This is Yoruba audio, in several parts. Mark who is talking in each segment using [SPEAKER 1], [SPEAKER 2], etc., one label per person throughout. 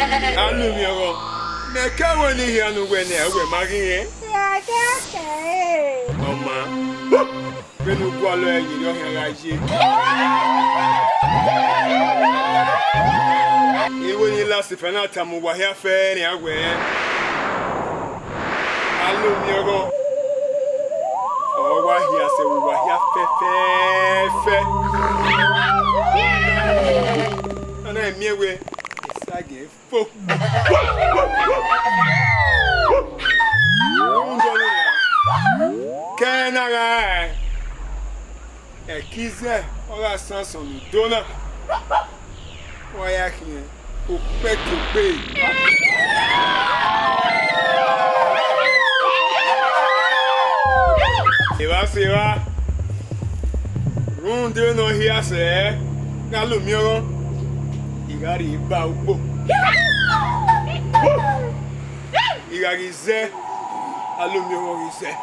[SPEAKER 1] Alumio, Nakawani here no when we're marrying. Mama, when you go away, you don't have you will last if an atom were here fair anywhere. Alumio. Oh, why here say we were here fair. And I'm mere way. I gave folk. Can I? A kiss or a son on donor? Why I can't who beg to pay. If room do no here, sir. Galumio. Igari Baubo. Igari Ze Alumio is there.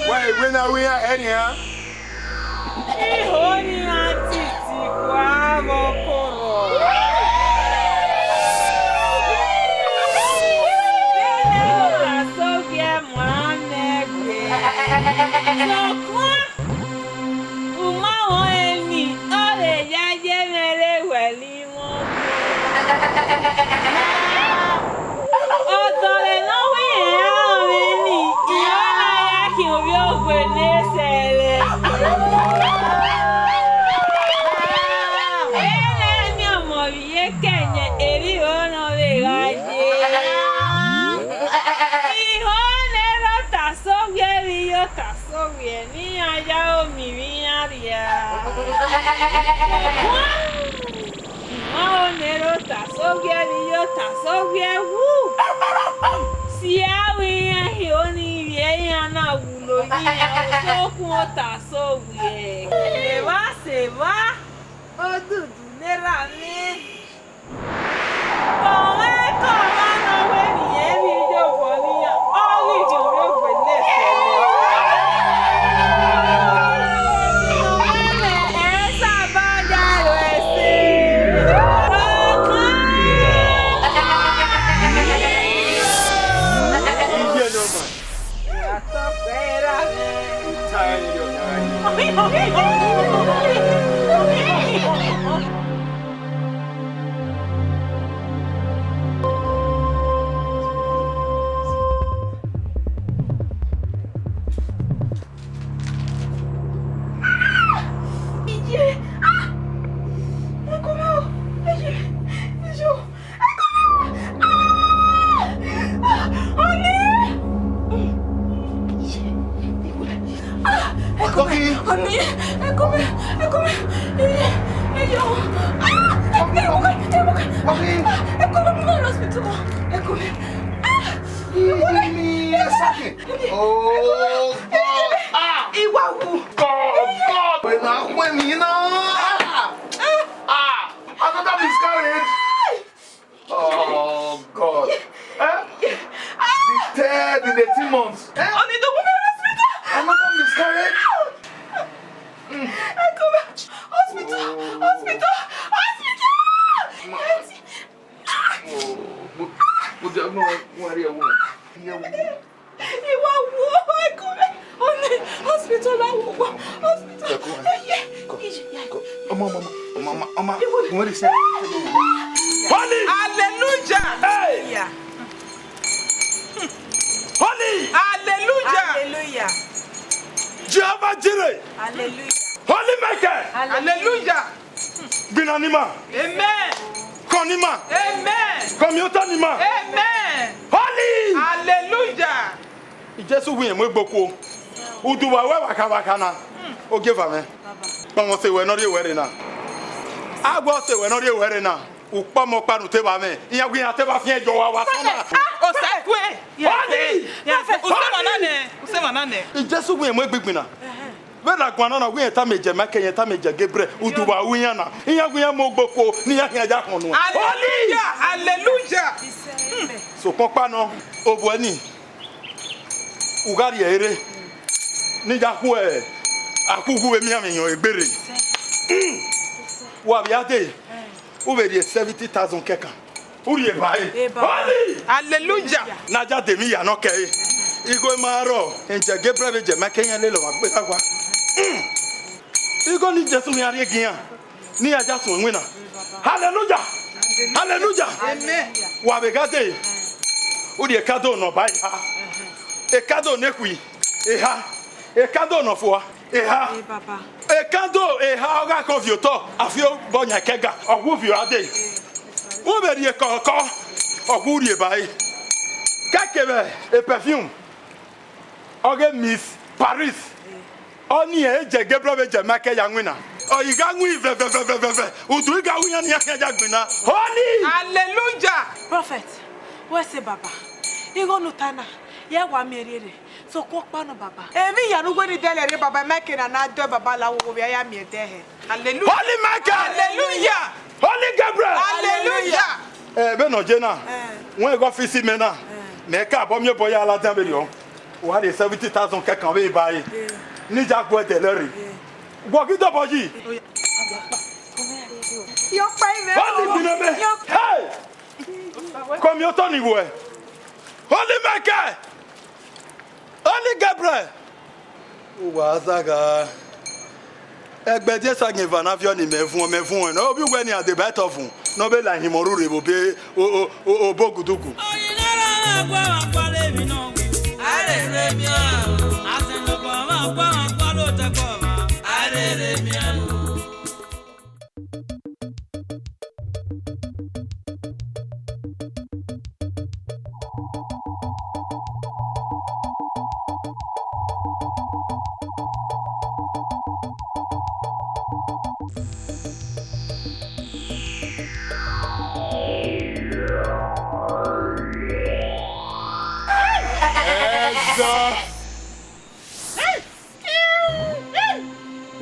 [SPEAKER 1] Why when are we anyhow? Agbes say we're not here now. Agbes say we're not here now. Upa mo pa no teba me. Iya gwi ateba fie jo wa wasoma.
[SPEAKER 2] O sai kwe. Ya se o se manane.
[SPEAKER 1] Ijesu gwi mo egbegbi na. We na gwana na gwi eta meje makenye eta meje gebre uduba wunya na. Iya gwi mo gboko ni ya ja hono.
[SPEAKER 2] Hallelujah. Hallelujah.
[SPEAKER 1] So popa no obuani. Ugari ere. Ni ja ku akugu we mi amenyo egbere. Wa biade. Over 70,000 keka. Uri ebae.
[SPEAKER 2] Hallelujah.
[SPEAKER 1] Naja demi ya no kei. Igo maro enje gebre je makenya lelo magbe agwa. Igo ni Jesu mi ari egian. Ni aja so nwina. Hallelujah. Hallelujah.
[SPEAKER 2] Amen.
[SPEAKER 1] Wa begade. Uri ekado no bai ha. Ekado nekwi. Eha. Ekado no fo. Eha.
[SPEAKER 2] Papa.
[SPEAKER 1] Ekado eha oga konvioto afio bonya kega ogwuvio ade. Wo be rie koko ogwuri ebai. Kakebe e perfume. Oge Miss Paris. Oni eje gebro beje make ya nwina. Oyiga nwi ve. Udu ga wunya ni akaja gbina. Holy!
[SPEAKER 2] Hallelujah.
[SPEAKER 3] Prophet, where's the Baba? You go Nutana. Yeah, one mirror. So, Kokpano Baba. Emi ya nugo ni dele Baba making and I do Baba la wo ya mi there.
[SPEAKER 2] Hallelujah.
[SPEAKER 1] Holy Michael.
[SPEAKER 2] Hallelujah.
[SPEAKER 1] Holy Gabriel.
[SPEAKER 2] Hallelujah.
[SPEAKER 1] Beno Jena. When go fisi mena. Me ka bo mi boy ala tan be yo. Wa de 70,000 ke kan be buy. Ni jagbo de lere. Go ki to boji.
[SPEAKER 3] Yo pay me.
[SPEAKER 1] Hey! Come yo Tony boy. Holy Michael. Holy Gabriel. Wa zaga. Egbe je sa nge van avion ni me fun no bi we ni ade bet of fun no be la himoru re bo be o bogudugu.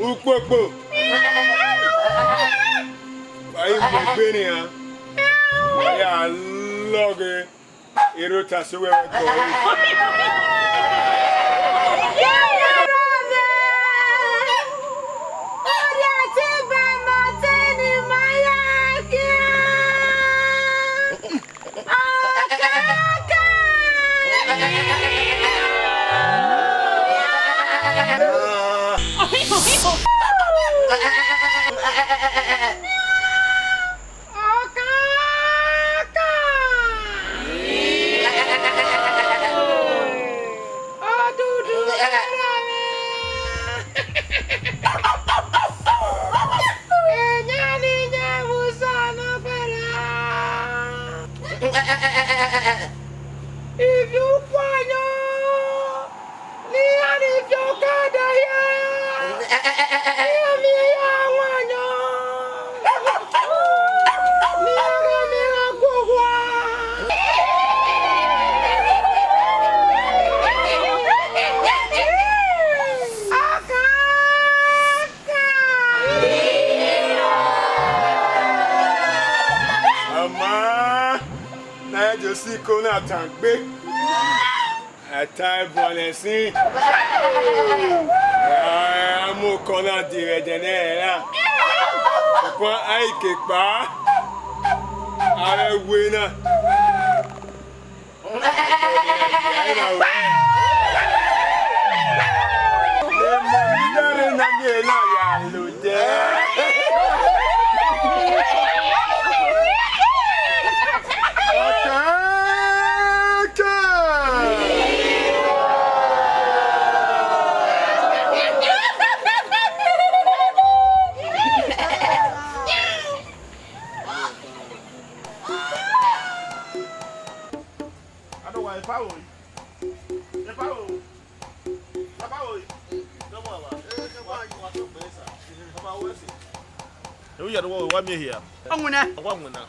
[SPEAKER 1] Ukpokpo. Ayi mo gbe ni han. Ya loge. Ero ta so we ko.
[SPEAKER 3] If you want if you got
[SPEAKER 1] si kona tangbe atai bonesi amu kona direjene la ko ai ke pa are wena le mo dare na ye na ya lo de
[SPEAKER 4] You are the one who want me here.
[SPEAKER 2] I'm gonna.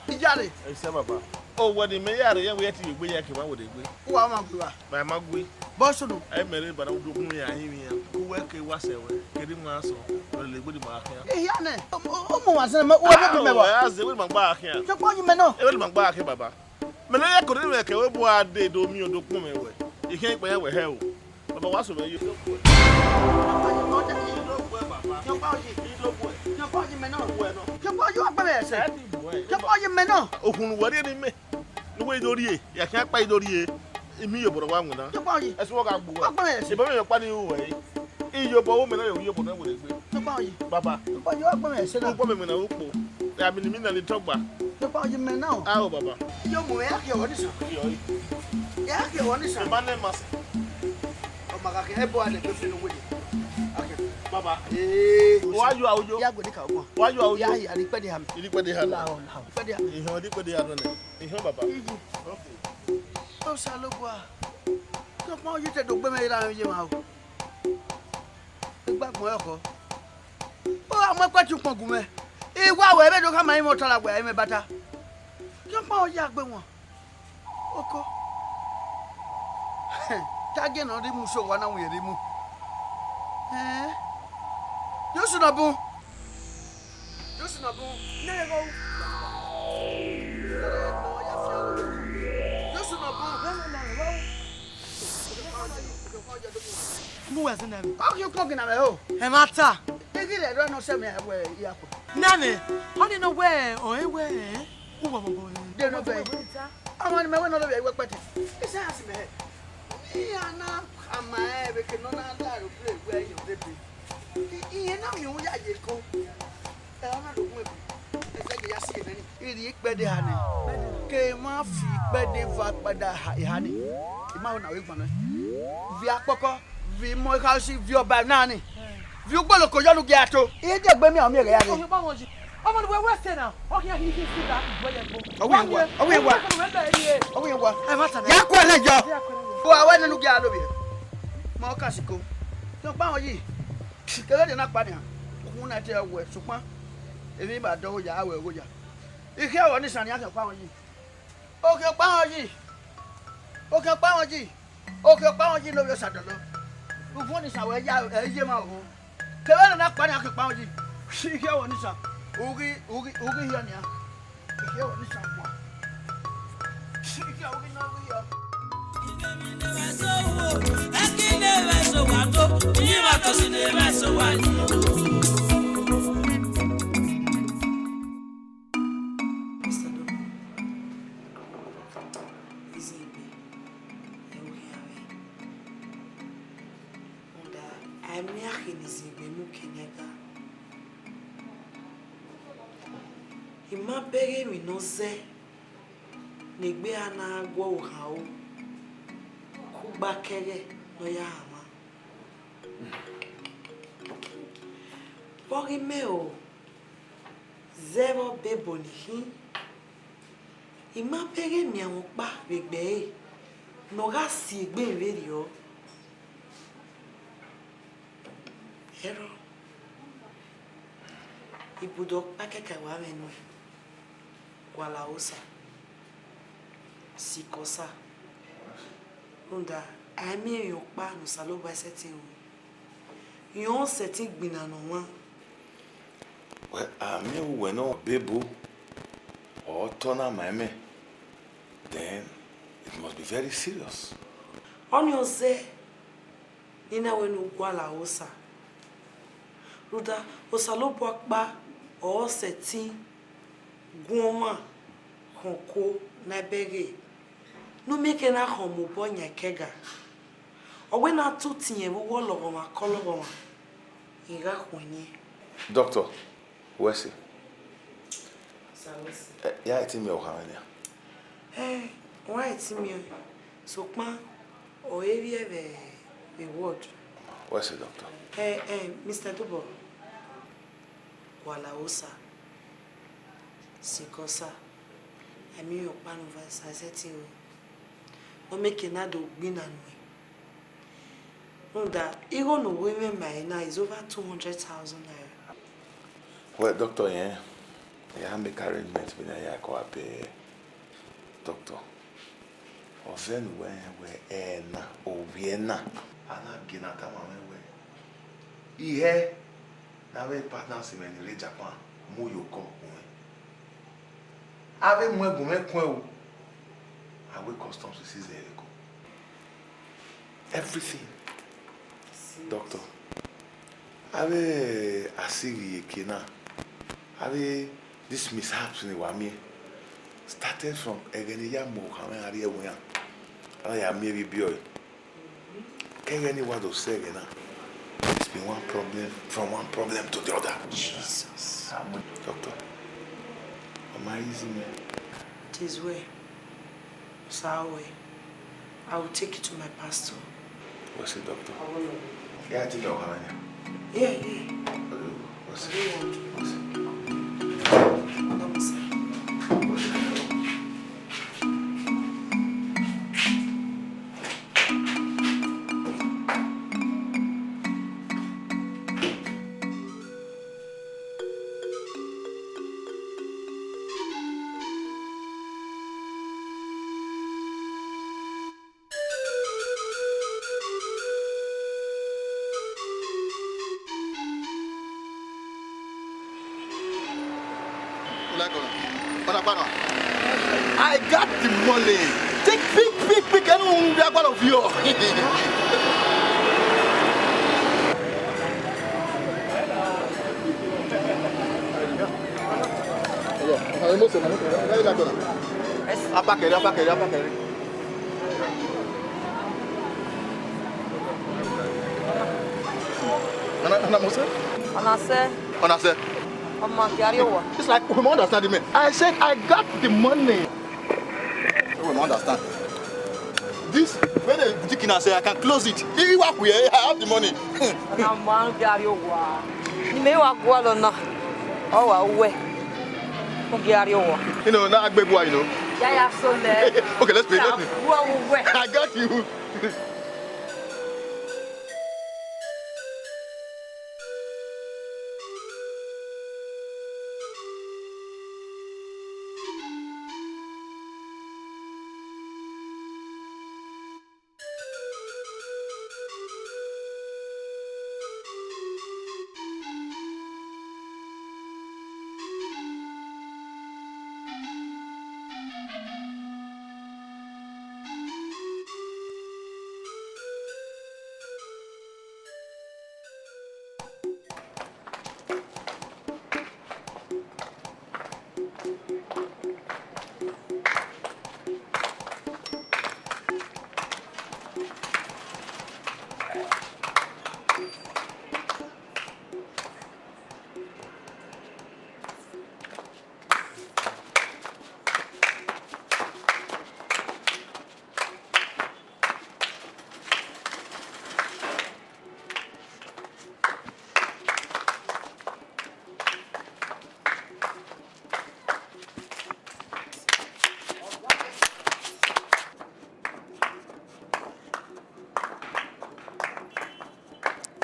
[SPEAKER 4] Ijale. I say, Papa. Oh, what the mayor, you wait till you be here. What would they be?
[SPEAKER 2] Who am I?
[SPEAKER 4] My Magui.
[SPEAKER 2] Bosso.
[SPEAKER 4] I married, but I do me. I hear who work a was away. Getting my soul. Really good mark here.
[SPEAKER 2] Yane. Was I
[SPEAKER 4] as they will back here.
[SPEAKER 2] You want you know?
[SPEAKER 4] I will back here, Baba. Malaya couldn't make a web they do me or do come away. You can't wear with hell. But what's over you? Ohun wari ni me no we dori ya kan pa idori emi yo boro wa nguna e so ga gbo e ba me pa ni wo e iyo bo wo me na yo bo na wo le gbe baba
[SPEAKER 2] yo agba me se na
[SPEAKER 4] ko me na wo po ya mi ni na le togba
[SPEAKER 2] me na
[SPEAKER 4] ah baba
[SPEAKER 2] yo mo ya ke woni so ya ke woni so
[SPEAKER 4] ba ne mas
[SPEAKER 2] o maga ke e bo ale ke fi no wo
[SPEAKER 4] Baba,
[SPEAKER 2] why you out? Ya go di ka omo.
[SPEAKER 4] Why you out?
[SPEAKER 2] Ya ya ri pe de ham.
[SPEAKER 4] Ri pe de ham.
[SPEAKER 2] La. Pe de ham.
[SPEAKER 4] Ihon di pe de ham ne. Ihon baba. Okay.
[SPEAKER 2] O sa lo gwa. Ko mo you te do gbe me ra ye ma o. Igba mo eko. O amo pa tu pon gun me. Iwa we be do ka ma mo tala gbe me bata. Ko mo ya gbe won. Oko. Tage no ri mu so wa na won ye ri mu. Yosu na bu. Nego. Where's the name? How you cooking at home?
[SPEAKER 3] Emata.
[SPEAKER 2] They get it, don't say me where you are.
[SPEAKER 3] Name. How do you know where or where? Who am I?
[SPEAKER 2] They know where. I want me another way. What better? It's asking me. Yeah, now I'm my we can not allow to play where you baby. You know you are you go. I'm not going. Idi pede hane ke ma fi pede va pada hane ima na we gbon vi apoko vi mo ka si vi oba na ni vi ogbolo ko yonu gi ato e je gbe mi o mi re ya re
[SPEAKER 3] ọmọ ni we say now okay he see that boy go
[SPEAKER 2] owo yen wa
[SPEAKER 3] e ma tan
[SPEAKER 2] ya ko lejo o awe ninu gi alo bi mo ka siko so pa won yi kele de na pa ni ohun na te ewe supon èmi bá dánwò yà áwẹ̀ owó yà ike ọ̀rọ̀ ní sàn ní àkẹ́kọ̀ọ́ àwọn yìí òkè pa àwọn yìí òkè pa àwọn yìí òkè pa àwọn yìí lórí ọ̀sàdọ̀ lọ fún ní sàn wẹ̀ ẹ̀yẹ máa wò ó kẹwẹ́ nana pa ní àkẹ́kọ̀ọ́ àwọn yìí ike ọ̀rọ̀ ní sàn orí yọ nìyà ike ọ̀rọ̀ ní sàn wà ike orí náà orí yọ. Akíndé rẹ̀ sọ wà tó yíwà tó sì lè rẹ̀ sọ wà ní.
[SPEAKER 5] Ima bere mi no ze negbe ana agwo uhawo kuba kere no ya ama Bogi meo zero bebo ni hi Ima bere mi awon pa begbe no ga si egbe nveri o Ero Ibudo pakeka wa menu Kwala osa Sikosa Unda Ami yon pa no salo ba seti o Yon seti gbina no wan
[SPEAKER 4] Well, Ami we no bebo or tona mame then it must be very serious.
[SPEAKER 5] On yon se Nina we no kwala osa Ruda osalo pa or seti Goma honko na bege no make na homo bonya kega o we na to tinye wo logo ma kologo ma iga hwenye
[SPEAKER 4] Doctor, where's it?
[SPEAKER 5] Salos
[SPEAKER 4] Yeah, it's me o hanya.
[SPEAKER 5] Why it's me so pa o area the word.
[SPEAKER 4] Where's it, doctor?
[SPEAKER 5] Mr. Dubo wala osa Sikosa Ami yo pan over saseti o make na do gbina no Unda even no women by now is over 200,000 naira.
[SPEAKER 4] Well, doctor, yeah, make arrangements with ya ko ape. Doctor, o ven we na o viena ana gina ta mama we. Ihe na we partners in the Japan mu yoko. Ave mwe gume kwen o. Awe customs is there go. Everything. Doctor. Ave asiri ekena. Ave this mishaps ni wami. Started from egeniya mo kame ari ewoyan. Ala ya mi bibio. Kegeni wado sege na. It's been from one problem to the other.
[SPEAKER 5] Jesus.
[SPEAKER 4] Doctor. Am I easy, man?
[SPEAKER 5] This way. Sawe. I will take you to my pastor.
[SPEAKER 4] What's it, doctor? Yeah, I think I'll have it.
[SPEAKER 5] Yeah.
[SPEAKER 4] What's
[SPEAKER 5] I
[SPEAKER 4] it?
[SPEAKER 5] don't want to.
[SPEAKER 4] What's it?
[SPEAKER 1] I got the money.
[SPEAKER 2] Take big, and we are one of you. Apa kere. Anase. It's like we don't understand me. I said I got the money. We don't understand. This when the boutique say I can close it. If work here, I have the money. You know, now Agbes, you know.
[SPEAKER 6] Yeah, so
[SPEAKER 2] Okay, let's play. I got you.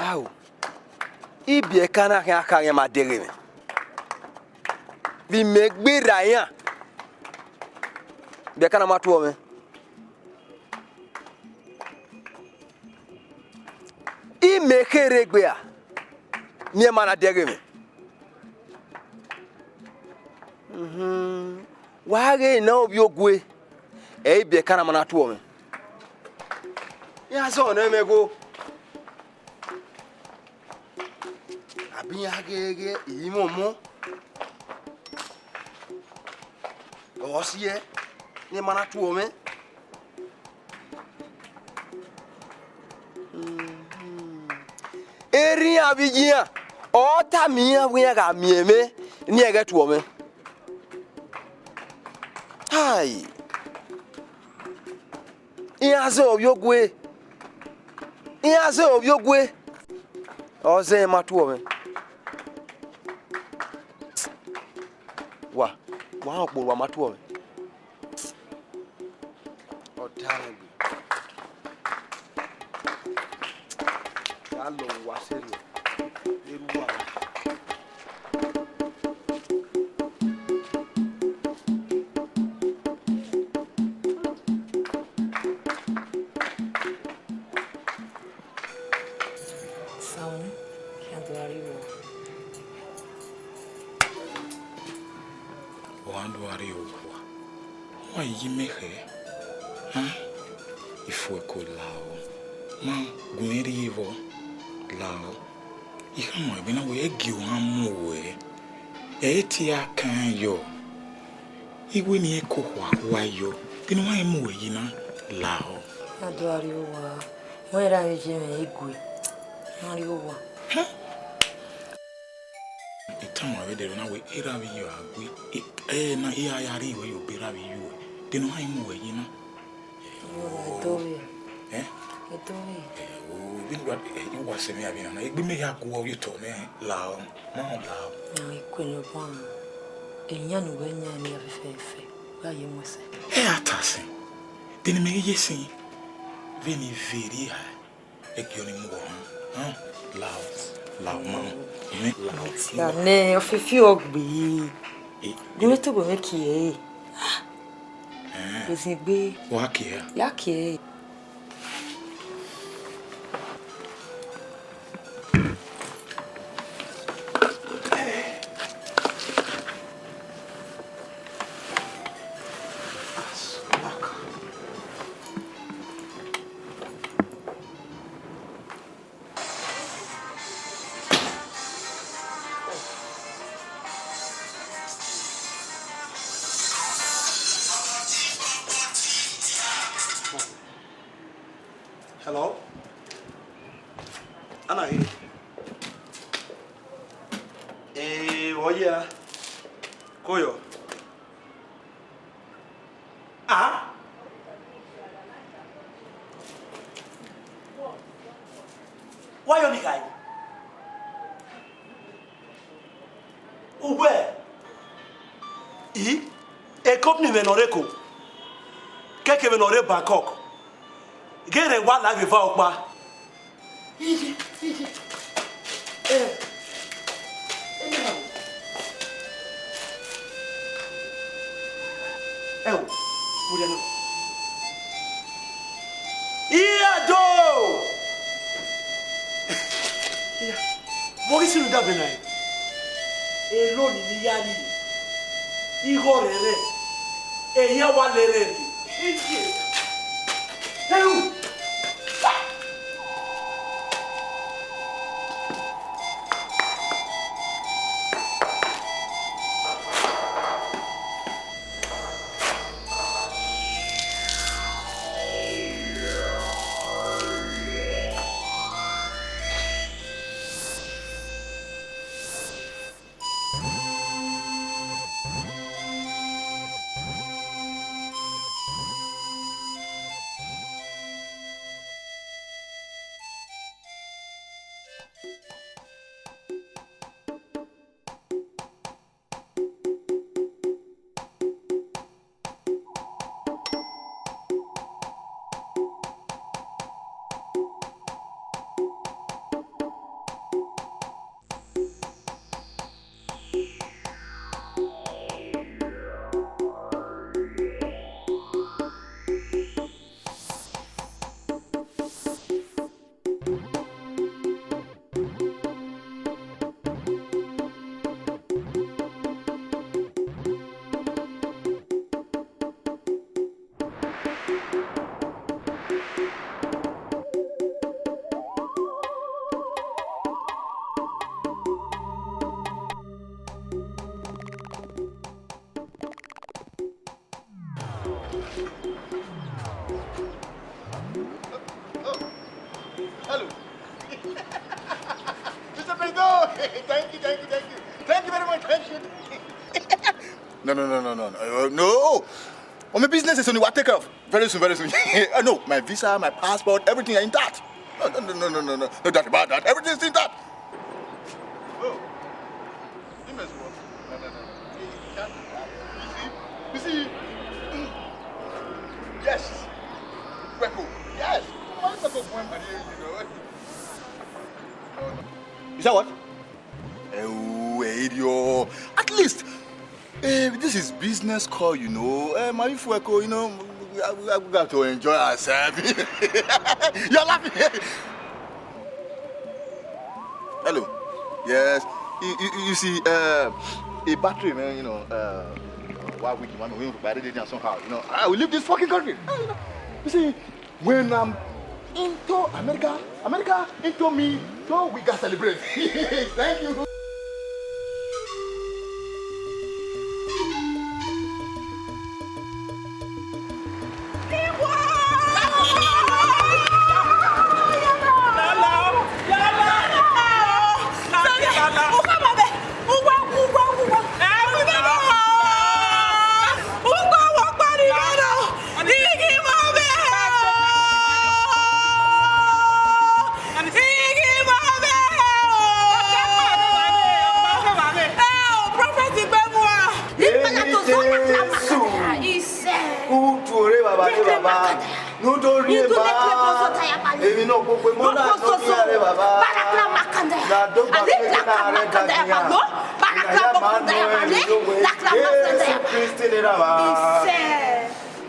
[SPEAKER 7] Aw. Ibie kana aka ya madere me. Bi megbira yan. Bi kana matu me. I mekere gbe a. Mi e mana dere me. Wage na obi ogwe. E bi kana mana tu me. Ya so na emego. Abiyagege imomo osie ni mana tuome eri abijia ota miya buya ga mieme ni ege tuome hai iaze obiogwe oze matuome wa okporo wa matuome odare alo wa serio eruwa
[SPEAKER 4] Yimehe, ifueko lao, ma guerivo lao, ihamo ebina we egiwamuwe, etia kan yo, iwe ni eko wa yo, binu wa emuwe yina lao.
[SPEAKER 6] Adwariwa, mwera yejeme Igbuhi, Mariwa.
[SPEAKER 4] Itama we de na we erawi yo agui, na iya yari we yo berawi yo. Dino hai muwe yina.
[SPEAKER 6] Edowu.
[SPEAKER 4] Edowu. Binwa you wase me abina na egbi me ya ko you to me lao. Ma lao.
[SPEAKER 6] Na ikwenu bon. Enya no wenya ni afefe. Wa yemose.
[SPEAKER 4] Atase. Dino me yesin. Veni veri ha. Egioni muwo. Lao ma. Me lao.
[SPEAKER 6] Ya ne ofefi ogbi. Dino to go make e. Ezigbe
[SPEAKER 4] wakia
[SPEAKER 6] yake
[SPEAKER 8] Oya. Koyo. Ah? Why you guy? Where? A company menoreko. Keke menore Bangkok. Get a one life without ma. Idowu! Maurice nous da Benin. Et l'on y a dit. Igor Rere. Et Yawa Rere.
[SPEAKER 9] Hello. Mr. Bedo, thank you. Thank you very much, thank you. No. Oh, my business is only what I take care of. Very soon. No, my visa, my passport, everything are intact. No. No doubt about that. Everything is intact. Oh. You must work. No. You see? Yes. Wepo. Yes. Is that what? Oh, idiot. At least, this is business call, you know. My Fueko, you know, we got to enjoy ourselves. You're laughing. Hello. Yes. You see, a battery, man, you know, 1 week, 1 week, by the day, somehow, you know, I will leave this fucking country. You see, when I'm into America into me, so we can celebrate. Thank you.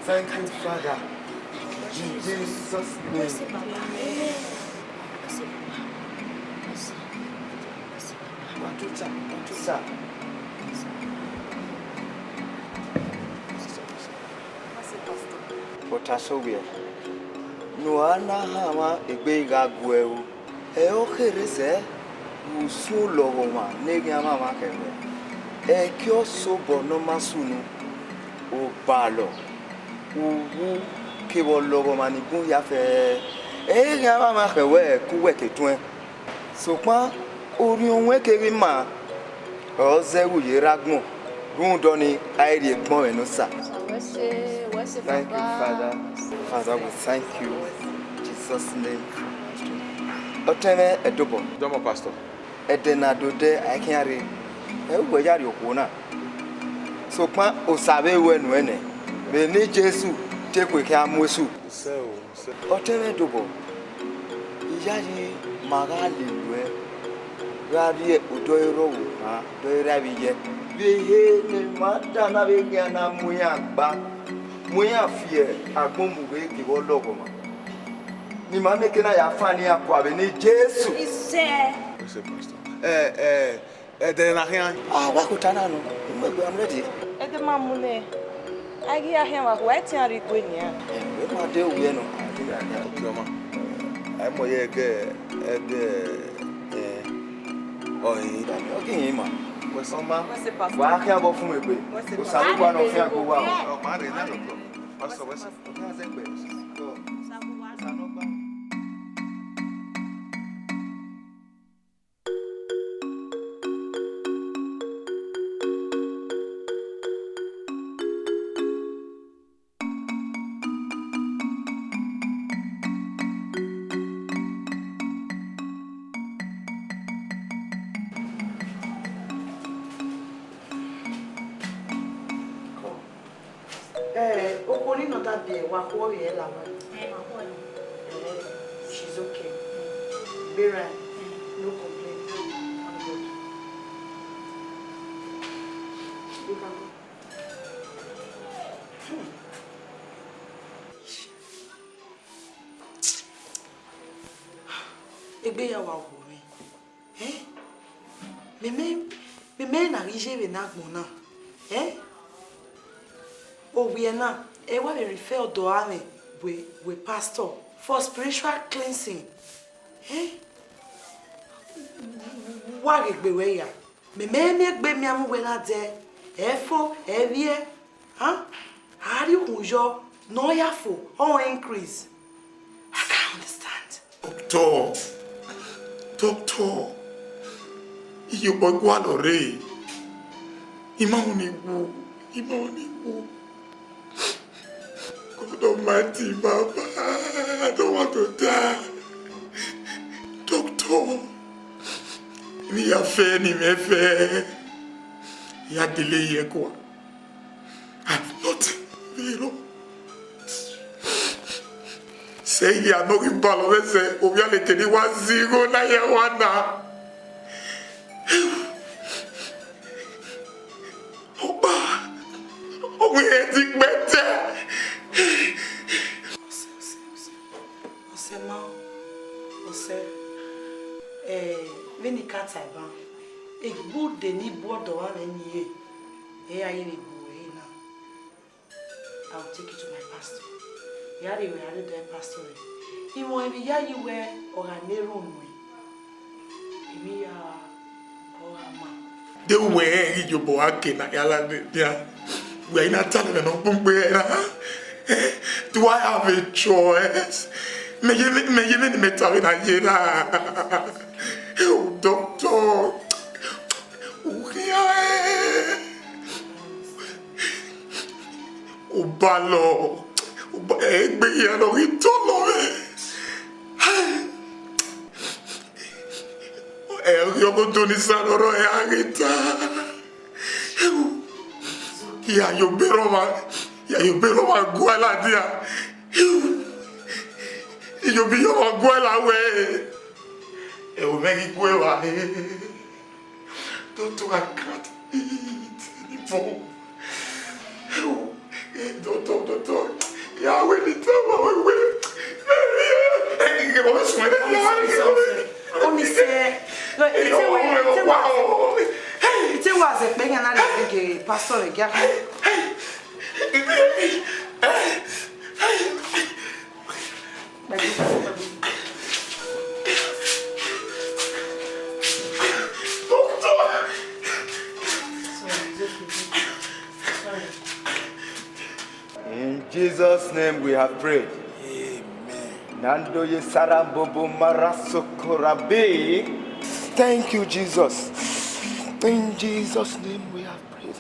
[SPEAKER 9] Thank you, Father. In Jesus' name. Potasowe. Noana hama Igbega gueu. Eocherese usu logoma negama makebe. Ekyo sobo no masunu o balo. Uwu kebo logoma ni gun ya fe. Egama makewe kuwe ketwen. Sokwa ori onwe keri ma
[SPEAKER 7] Oze uyiragmo. Gundoni airi ekmo enosa. Thank you, Father. Father, we thank you. In Jesus' name. Otene edobo.
[SPEAKER 4] Domo pastor.
[SPEAKER 7] Edena dode akenari. Ewe yari okuna. So kwa osabe wenu ene. Beni Jesu tekwe ke amwesu. Otene edobo. Iyaji magali lwe. Radi udoiro ha doira biye. Bihe ne madana benya na muyagba. Muya fie agbombu we ki wo logoma. Ni ma meke na ya fani akwa be ni Jesu.
[SPEAKER 3] Ise.
[SPEAKER 4] Pastor. There na here.
[SPEAKER 7] Wa kutana no. I'm ready.
[SPEAKER 6] Ede mamune. Agi ahia wa kwa tia rikwe ni a.
[SPEAKER 7] We ma de uye no.
[SPEAKER 4] Mama. Ai mo ye ge oyi
[SPEAKER 7] Da mi okin yin ma.
[SPEAKER 4] we soma.
[SPEAKER 7] Wa ka bo fun egbe. O salu kwa no fi agbo wa.
[SPEAKER 4] Oh, man, na no problem. Pastor, we
[SPEAKER 5] Okoli no that day, wa ko ye la ma. She's okay. Vera, no complaint. I'm good. You can go. Igbuhi wa wo mi. Me na rije be na gbon na. Obiena, ewa be refer doame we pastor for spiritual cleansing. Wa gbe we ya. Me gbe mi amu we na de. Efo, evie. How do you kunjo no yafo or increase? I can't understand.
[SPEAKER 1] Doctor. You boy guanore. Imani wu. God Almighty, Baba, I don't want to die. Doctor, we are fair, ni me fair. Ya delay ye kwa. I've nothing, Vero. Say ya no ibalo, say obya lekeni wa zero na ye wana. Oba, we edik better.
[SPEAKER 5] Veni kata ba. Igbuhi de ni bodo wa ni ye. Aye Igbuhi na. I'll take you to my pastor. Yari we are the pastor. Imo ebi ya yi we oraneru nwe. Emi ya orama.
[SPEAKER 1] De we you bo ake na yala dia. We na tell me no pumpe na. Do I have a choice? Me tell na yela. Oh, doctor. Obalo. Igbuhi ano itolo. Yoko toni sanoro agita. Ya yo bero ma guala dia. Yo bi yo ma guala we. E o megi guela. Don't I can't eat anymore. Doctor. Ya we ni tama we.
[SPEAKER 5] Only say it was a big and pastor again.
[SPEAKER 7] In Jesus' name we have prayed. Nando ye sarambobo marasokorabe. Thank you, Jesus. In Jesus' name we have prayed.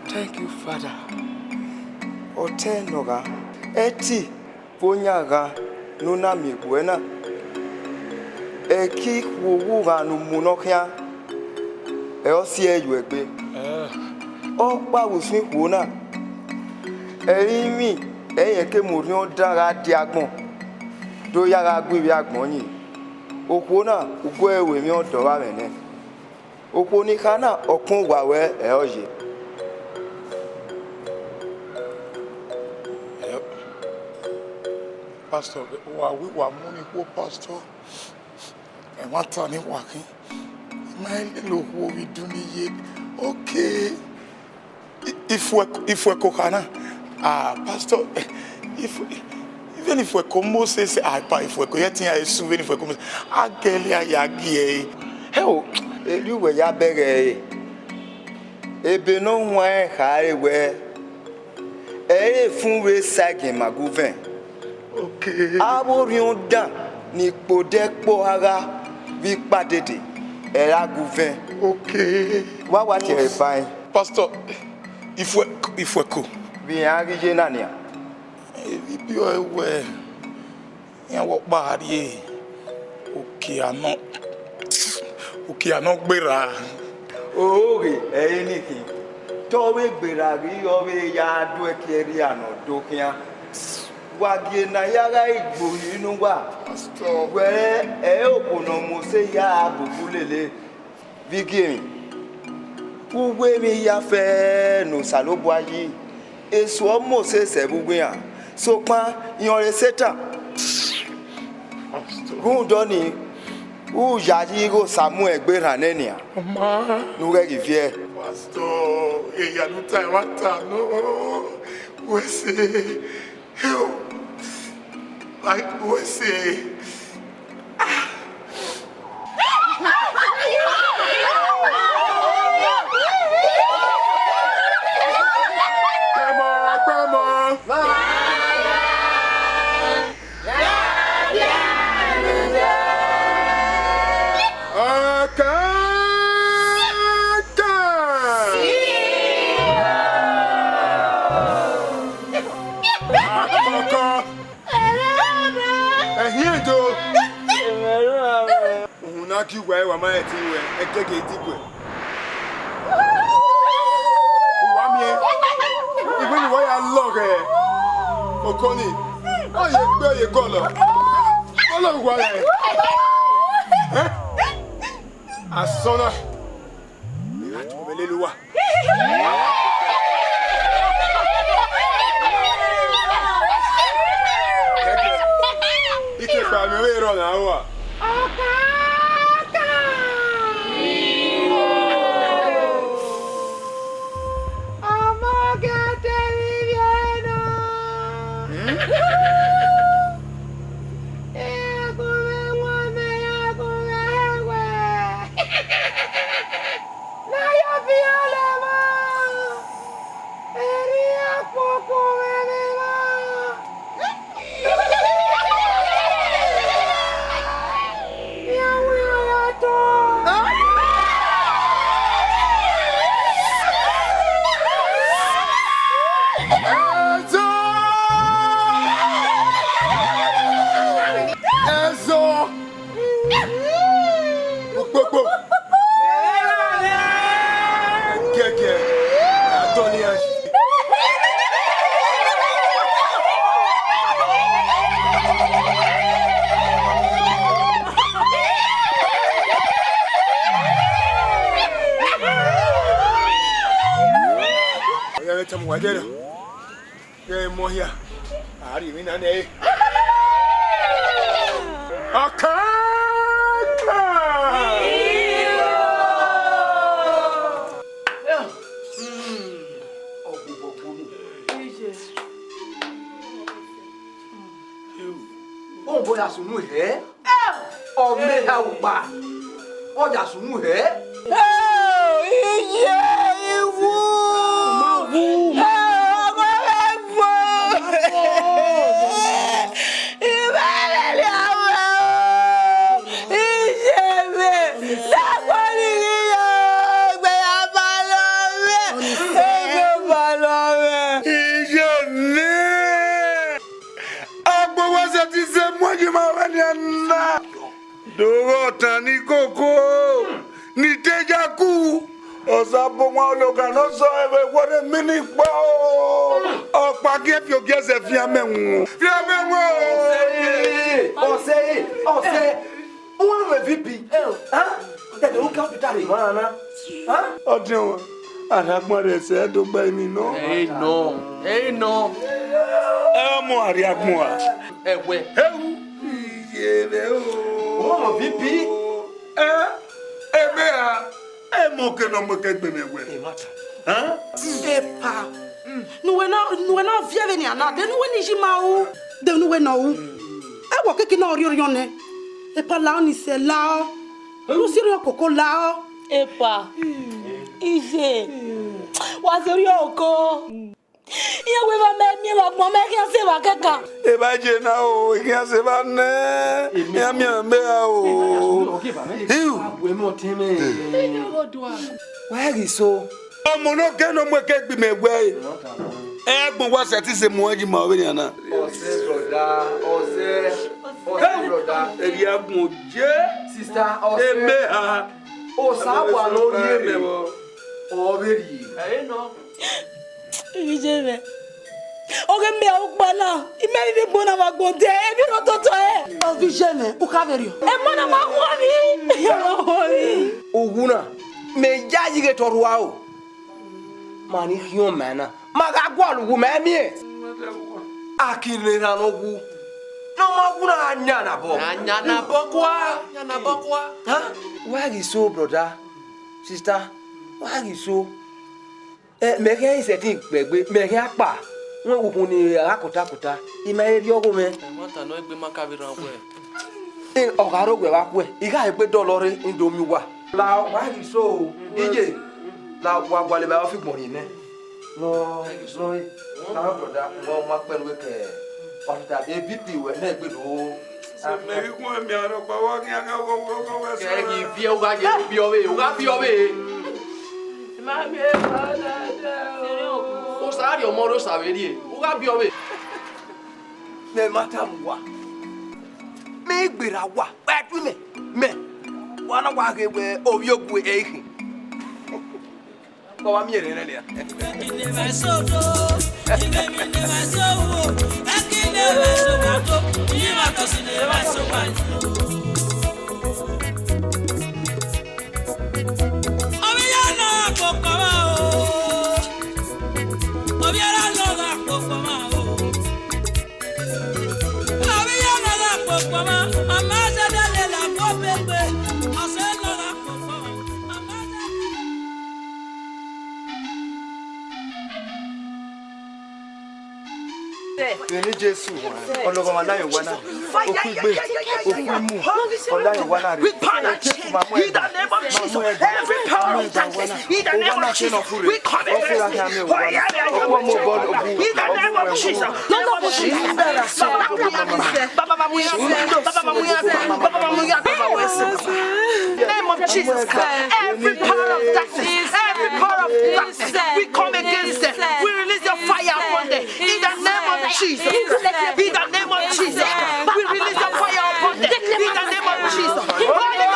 [SPEAKER 7] Thank you, Father. Otenoga. Eti. Ponyaga. Nuna mi buena. Eki wuga numunokia. Eosie yuegbe. Okpa wusin kuna. Eyimi. Eyeke murion daga diagbon. Do yaga gbibi agbon yin. Okuna ugwe we mi odowa mene. Okuni kana okun wawe eoje.
[SPEAKER 1] Pastor, we were money for pastor. And what time is working? My little what we do need. Okay. If we kokana, pastor, even if we come say if we go yet even if we come agelia yagi.
[SPEAKER 7] Hell, you were ya beg. Ebe no one high where a fun we sagin magouven.
[SPEAKER 1] Okay.
[SPEAKER 7] Aborion dan ni podek pohaga vi padede era gouven.
[SPEAKER 1] Okay.
[SPEAKER 7] What you find?
[SPEAKER 1] Pastor, if we go.
[SPEAKER 7] Vi arije nania.
[SPEAKER 1] If you are aware, you walk bad, ye. Okay, I'm not better.
[SPEAKER 7] Oh, anything. Towe beragi ove ya do keria no dokia. Wagi na yaga Igbuhi nuwa.
[SPEAKER 1] Pastor,
[SPEAKER 7] Where okono mose ya bubulele. Vigimi. Uwe mi ya fe no salobo ayi. Eso mose sebugbe an. So pa yan seta. Gundoni u yaji go Samuel gbera nenia.
[SPEAKER 1] Mama.
[SPEAKER 7] Nu re givie.
[SPEAKER 1] Pastor, you no time matter, no. We say, help. Like we say, come on. Unaki we wa ma eti we ekeke etikwe. Wa mi e. Ibi ni wa ya log e. Okoni. O ye gbe ye kolo. Ọlọ́run wa e. Asona. Ila to me leluwa. Ike pa mi we ro na wa. Mohia. Ari mi na ne.
[SPEAKER 2] O boya sunu he. O me ha upa. O ja sunu he.
[SPEAKER 5] Iye iwu.
[SPEAKER 10] koko ni teja ku osabo wa loga no so ebe wore mini po opa ke fi oge se fi amenwu
[SPEAKER 7] ose won we VP that the look out that man
[SPEAKER 10] odin aragbon re se do gba mi no
[SPEAKER 2] no
[SPEAKER 10] mo ari agbon wa
[SPEAKER 2] ewe
[SPEAKER 10] yele
[SPEAKER 7] won VP
[SPEAKER 10] mo ke no mo ke gbe me we
[SPEAKER 5] Epa. Nuwe na vieve ni ana. De nuwe ni jimau. De nuwe na u. Ewo keke na ori ori one. Epa lao ni se lao. Lu siri okoko lao.
[SPEAKER 6] Epa. Ije. Wa siri oko. Iye we ba me mi wa mo me kian se ba keka.
[SPEAKER 10] E ba je na o kian se ba ne. Ya mi ambe o.
[SPEAKER 7] we mo teme why is so
[SPEAKER 10] ọmọ no ke no mo ke gbi me gbe egbon wa se ti se mo ji ma we ni ana
[SPEAKER 7] ose brother
[SPEAKER 10] eri agun je
[SPEAKER 7] sister ose
[SPEAKER 10] eme ha
[SPEAKER 7] o sa wa lórí ere o beri
[SPEAKER 2] no
[SPEAKER 6] Ije me. Oge me o gba na. Ime bi gbona wa gbonde. E bi ro toto e.
[SPEAKER 5] O vi jene. O ka verio.
[SPEAKER 6] E mona ma wo mi. Yo wo mi.
[SPEAKER 7] oguna me jaji ge torwa o mani hion mana maga gwalu wu me mi akire na no wu no ma wu na anya na bokwa ha why is so brother sister why is so me ke ise tin gbegbe me ke apa won wo ni akota ime eri ogo me
[SPEAKER 2] mota no egbe makabiran we
[SPEAKER 7] ogaro gwe wa ku e ga egbe dolore indomi wa la why is so ije la wa gwale ba fi gbon ni no na brother wo ma pelu we ke orita e BP we na egbe do
[SPEAKER 10] se me ku mi aro pa wa ki aga wo we
[SPEAKER 2] ke gi fi o ga je bi owe ma mi e ba da o sa ri o mo ro sa we ri e o ga bi owe
[SPEAKER 7] me mata mwa me gbera wa pa tu me wa na wa ge we obi ogu ehi ko wa mi ere le Beni Jesu ologo manayo wana okugbe okumu olayo wana re
[SPEAKER 2] in the name of Jesus every power of darkness in the name of Jesus we come against it in the name of Jesus name of Jesus every power of darkness we come against it we release your fire upon them in the name of Jesus in the name of Jesus we release your fire upon them in the name of Jesus Holy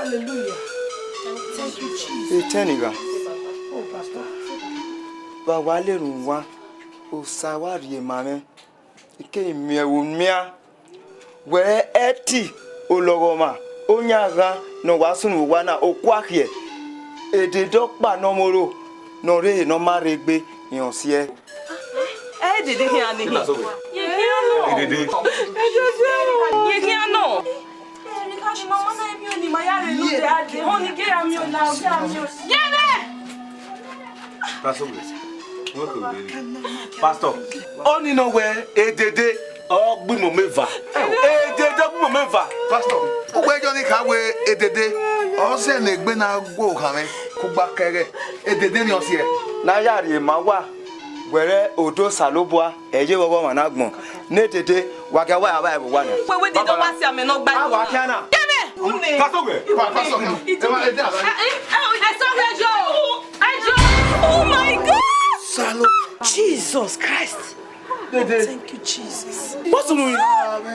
[SPEAKER 5] Hallelujah. Thank you, Jesus.
[SPEAKER 7] Hey, Teniga.
[SPEAKER 5] Oh, Pastor.
[SPEAKER 7] Ba wale runwa. O sawari mame. Ike mi mia. We eti ologoma. Onyaga no wasunu wana okwahie. Ede dokpa no moro. No re no maregbe yonsie.
[SPEAKER 6] Dede here ani. Ye here no. Dede. Ye here no. Mama na emi oni mayare no de ade. Honi ge ami ona o ge ami o. Yere.
[SPEAKER 8] Pastor, only know where Edede or Bimo Meva. Edede Bimo Meva.
[SPEAKER 9] Pastor, where Johnny Kawe Edede or send a Bena go Hame, Kubakere, Edede Niosia.
[SPEAKER 7] Nayari mawa. Where Odo Salobwa, Eje Wawa Managmo. Netete, Wagawa Ababu one.
[SPEAKER 6] Where did the one say I'm not bad?
[SPEAKER 7] Wakana.
[SPEAKER 6] Oh my God!
[SPEAKER 8] Salo.
[SPEAKER 6] Jesus Christ! Thank you, Jesus.
[SPEAKER 8] What's wrong?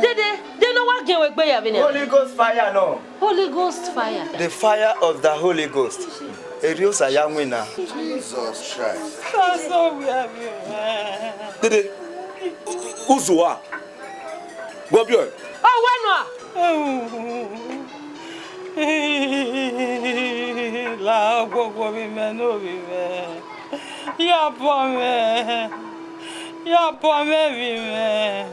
[SPEAKER 6] Dede, they know what game we're playing.
[SPEAKER 7] Holy Ghost fire, no.
[SPEAKER 6] Holy Ghost fire.
[SPEAKER 7] The fire of the Holy Ghost. Erios a young winner.
[SPEAKER 9] Jesus Christ.
[SPEAKER 6] That's so weird.
[SPEAKER 8] Dede, Uzua. Gobio.
[SPEAKER 6] Oh, when
[SPEAKER 11] La gogo mi meno mi me. Ya pome vi me.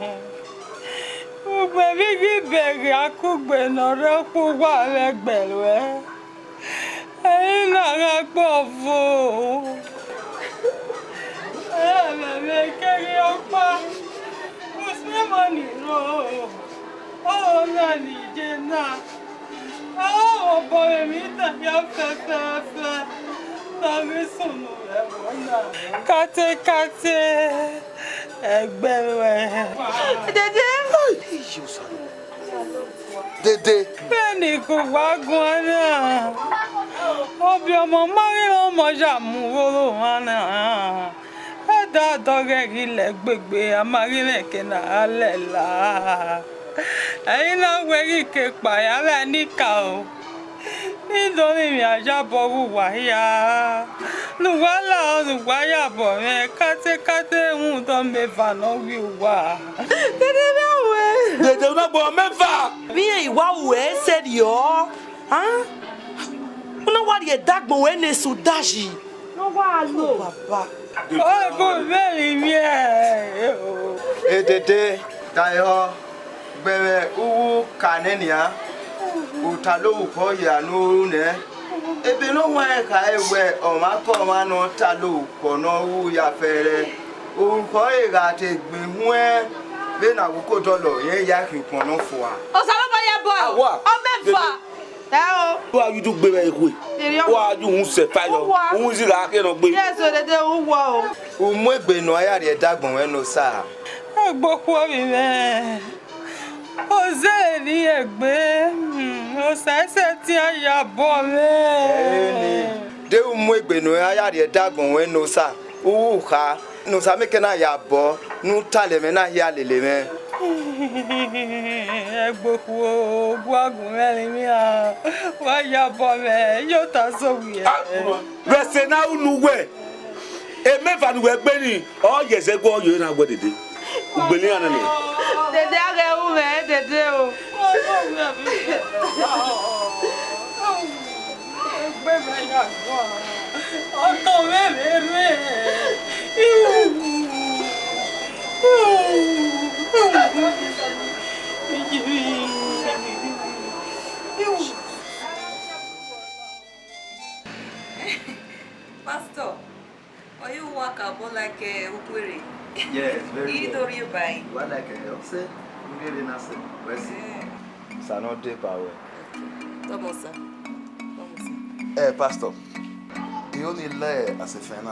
[SPEAKER 11] Ugbe bi bege akugbe no re ku wa legbelwe. Na ga gbofo. Me keri opa. Musme mani ro. Oh na ni jena. Oh, boy, me that ya fe. Na me sunu e wona. Kate egbewe.
[SPEAKER 9] Dede.
[SPEAKER 11] Beni ko wa gwana. Obi omo mari omo jamu woro wana. Eda doge ile gbegbe amari leke na alela. Ẹ̀yin wẹ̀rí ke pàyàrá níkà o nítorí mi àjábọ̀ wùwà yá lùwálà olùwáyàbọ̀ rẹ̀ kátékáté ń tọ́ mẹ́fà náà wí wà. Dédé mẹ́wẹ́.
[SPEAKER 8] Dede náà bọ̀ mẹ́fà.
[SPEAKER 5] Bí ìwà wẹ̀ ṣe rí ọ́, wọ́n wá rí ẹ̀dágbọ̀n wẹ̀ ní èso dájì. Wọ́n wá lò. Bàbá.
[SPEAKER 11] Ó kò bẹ́ẹ̀ mi ẹ̀ o.
[SPEAKER 7] Edede tayo. Bebe uwu kanenia utalo uko ya nu ne ebe no wa ka ewe o ma ko ma no talo uko no u ya fere uko e ga te gbin hu e be na ko dolo yen ya ki pon no fo a
[SPEAKER 6] o sa baba ya boy o mefa
[SPEAKER 8] wa you do gbere ekwe wa you un se fayo un si la ke no gbe
[SPEAKER 6] yes o dede o wo
[SPEAKER 7] o mu egbe no aya re dagbon we no sa
[SPEAKER 11] Egboku mi me Ozeli egbe o sese ti aya bo me
[SPEAKER 7] de o mu egbe no aya re dagbon we no sa o ha no sa me ke na ya bo nu tale me na ya lele me
[SPEAKER 11] Egboku o gwagun mele mi a wa ya bo me yo ta so wi
[SPEAKER 8] rese na unu we e meva nu we gbe ni o yese go yo na gbo dede ugbeli ana ni
[SPEAKER 6] Dede age u me dede o
[SPEAKER 11] Egbe me ya gbo Ọ̀tọ̀ me re
[SPEAKER 12] Pastor, are you work about like Ukwere?
[SPEAKER 7] Yes, very good.
[SPEAKER 12] Ido by.
[SPEAKER 7] What like a say? Really nice. West. Sano de power.
[SPEAKER 12] Tomosa.
[SPEAKER 9] Pastor, the only lay as a fan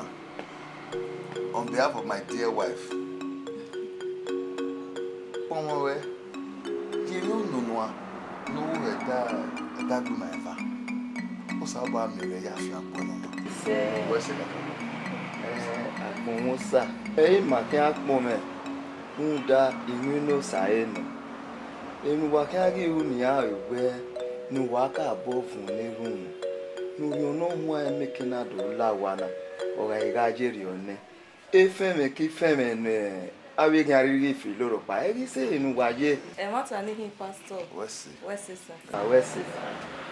[SPEAKER 9] on behalf of my dear wife. Pomowe, you know no that do my fa. What's about me? I feel what's it?
[SPEAKER 7] Akunmusa. Makin akpome. Nda immuno saeno. Emu wakin agi uni a egbe. no waka above ne room. No you know why making a do la wana or I gajeri on. Efeme ki feme awe ngari fi loro pa e say no waye.
[SPEAKER 12] E mata ni hin pastor.
[SPEAKER 9] Wesi.
[SPEAKER 12] Wesi sir.
[SPEAKER 7] Wesi.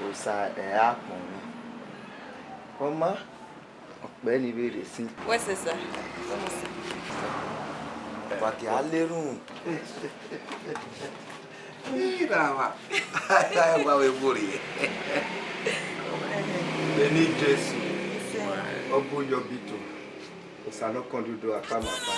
[SPEAKER 7] O sa e apon. Oma Ọ̀gbẹ́ni bere sin.
[SPEAKER 12] Wesi sir.
[SPEAKER 7] Baki alerun.
[SPEAKER 4] Irama. Ai wa we bori.
[SPEAKER 7] Benin Jesu. Obo yo bito. O sa no kondudo akama pa.